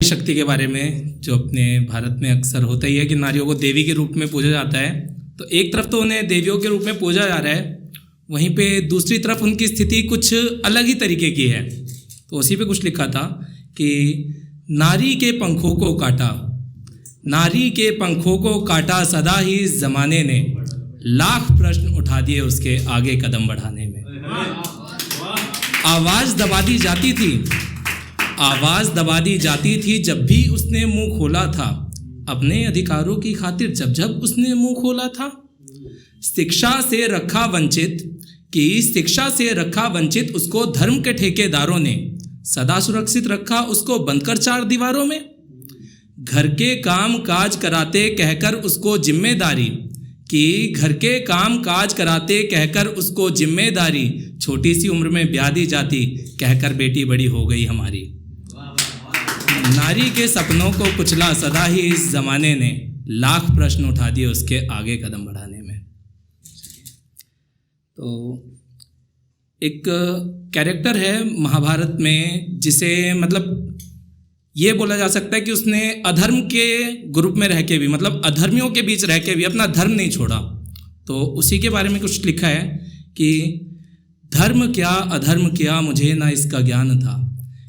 शक्ति के बारे में जो अपने भारत में अक्सर होता ही है कि नारियों को देवी के रूप में पूजा जाता है। तो एक तरफ तो उन्हें देवियों के रूप में पूजा जा रहा है, वहीं पे दूसरी तरफ उनकी स्थिति कुछ अलग ही तरीके की है। तो उसी पे कुछ लिखा था कि नारी के पंखों को काटा, नारी के पंखों को काटा सदा ही ज़माने ने, लाख प्रश्न उठा दिए उसके आगे कदम बढ़ाने में। आवाज़ दबा दी जाती थी, आवाज़ दबा दी जाती थी जब भी उसने मुंह खोला था, अपने अधिकारों की खातिर जब जब उसने मुंह खोला था। शिक्षा से रखा वंचित कि शिक्षा से रखा वंचित उसको धर्म के ठेकेदारों ने सदा सुरक्षित रखा उसको बंद कर चार दीवारों में। घर के काम काज कराते कहकर उसको जिम्मेदारी कि घर के काम काज कराते कहकर उसको जिम्मेदारी, छोटी सी उम्र में ब्याह दी जाती कहकर बेटी बड़ी हो गई हमारी। नारी के सपनों को कुचला सदा ही इस जमाने ने, लाख प्रश्न उठा दिए उसके आगे कदम बढ़ाने में। तो एक कैरेक्टर है महाभारत में जिसे मतलब ये बोला जा सकता है कि उसने अधर्म के ग्रुप में रह के भी, मतलब अधर्मियों के बीच रह के भी अपना धर्म नहीं छोड़ा। तो उसी के बारे में कुछ लिखा है कि धर्म क्या अधर्म क्या मुझे ना इसका ज्ञान था,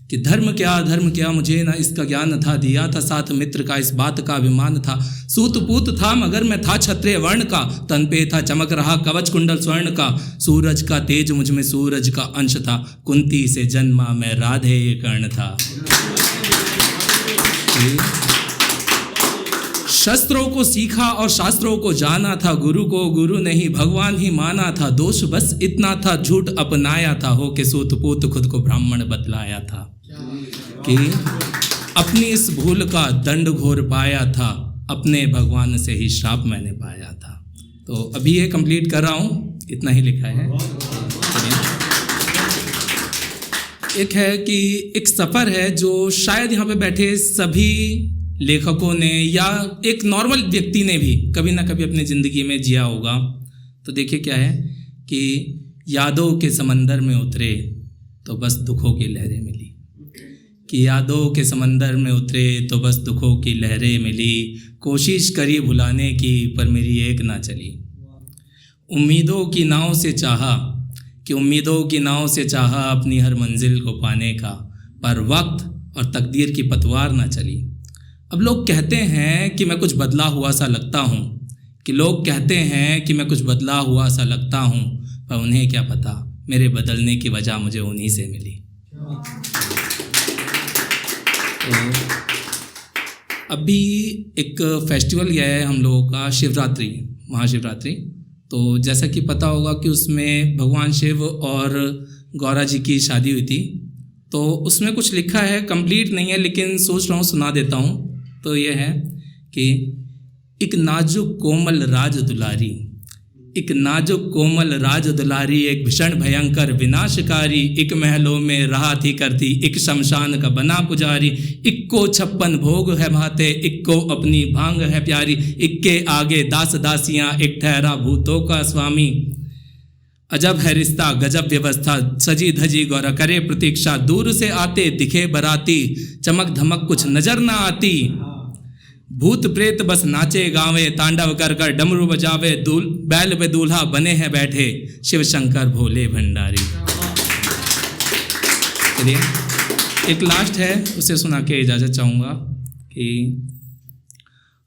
कि धर्म क्या अधर्म क्या मुझे ना इसका ज्ञान था, दिया था साथ मित्र का इस बात का अभिमान था। सूत पूत था मगर मैं था क्षत्रिय वर्ण का, तन पे था चमक रहा कवच कुंडल स्वर्ण का, सूरज का तेज मुझ में सूरज का अंश था, कुंती से जन्मा मैं राधे ये कर्ण था। शस्त्रों को सीखा और शास्त्रों को जाना था, गुरु को गुरु नहीं भगवान ही माना था, दोष बस इतना था झूठ अपनाया था, हो के सूत पूत खुद को ब्राह्मण बतलाया था। कि अपनी इस भूल का दंड घोर पाया था, अपने भगवान से ही श्राप मैंने पाया था। तो अभी ये कंप्लीट कर रहा हूँ, इतना ही लिखा है। एक है कि एक सफ़र है जो शायद यहाँ पे बैठे सभी लेखकों ने या एक नॉर्मल व्यक्ति ने भी कभी ना कभी अपनी ज़िंदगी में जिया होगा। तो देखिए क्या है कि यादों के समंदर में उतरे तो बस दुखों की लहरें मिली, कि यादों के समंदर में उतरे तो बस दुखों की लहरें मिली, कोशिश करी भुलाने की पर मेरी एक ना चली। उम्मीदों की नाव से चाहा कि उम्मीदों की नाव से चाहा अपनी हर मंजिल को पाने का, पर वक्त और तकदीर की पतवार ना चली। अब लोग कहते हैं कि मैं कुछ बदला हुआ सा लगता हूँ, कि लोग कहते हैं कि मैं कुछ बदला हुआ सा लगता हूँ, पर उन्हें क्या पता मेरे बदलने की वजह मुझे उन्हीं से मिली। तो अभी एक फेस्टिवल गया है हम लोगों का, शिवरात्रि, महाशिवरात्रि। तो जैसा कि पता होगा कि उसमें भगवान शिव और गौरा जी की शादी हुई थी। तो उसमें कुछ लिखा है, कंप्लीट नहीं है लेकिन सोच रहा हूँ सुना देता हूँ। तो ये है कि एक नाजुक कोमल राज दुलारी, एक नाजुक कोमल राज दुलारी, एक भीषण भयंकर विनाशकारी, एक महलों में रहा थी करती, एक शमशान का बना पुजारी, इक्को 56 भोग है भाते, इक्को अपनी भांग है प्यारी, इक्के आगे दास दासियां, एक ठहरा भूतों का स्वामी। अजब है रिश्ता गजब व्यवस्था, सजी धजी गौरा करे प्रतीक्षा, दूर से आते दिखे बराती, चमक धमक कुछ नजर ना आती, भूत प्रेत बस नाचे गावे, तांडव कर कर डमरू बजावे, बैल पे दूल्हा बने हैं बैठे, शिव शंकर भोले भंडारी। चलिए एक लास्ट है, उसे सुना के इजाज़त चाहूँगा कि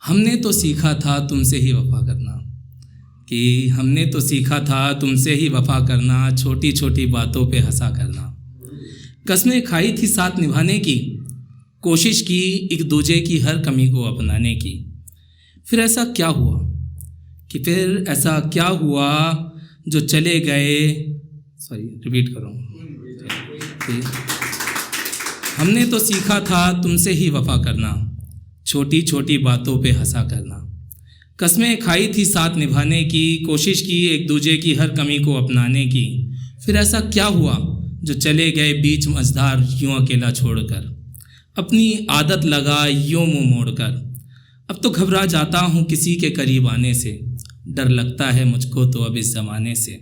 हमने तो सीखा था तुमसे ही वफा करना, कि हमने तो सीखा था तुमसे ही वफा करना, छोटी छोटी बातों पे हंसा करना, कसमें खाई थी साथ निभाने की, कोशिश की एक दूजे की हर कमी को अपनाने की। फिर ऐसा क्या हुआ कि फिर ऐसा क्या हुआ जो चले गए, रिपीट करो, हमने तो सीखा था तुमसे ही वफा करना, छोटी छोटी बातों पे हंसा करना, कसमें खाई थी साथ निभाने की, कोशिश की एक दूजे की हर कमी को अपनाने की। फिर ऐसा क्या हुआ जो चले गए बीच मझधार यूं अकेला छोड़कर, अपनी आदत लगा यूं मुँह मोड़कर। अब तो घबरा जाता हूँ किसी के करीब आने से, डर लगता है मुझको तो अब इस ज़माने से।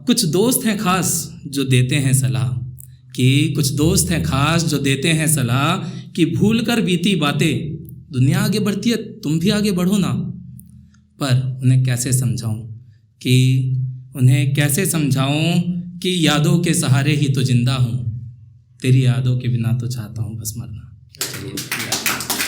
कुछ दोस्त हैं खास जो देते हैं सलाह कि कुछ दोस्त हैं खास जो देते हैं सलाह कि भूल कर बीती बातें, दुनिया आगे बढ़ती है तुम भी आगे बढ़ो ना। पर उन्हें कैसे समझाऊं कि यादों के सहारे ही तो जिंदा हूँ, तेरी यादों के बिना तो चाहता हूँ बस मरना। चलिए।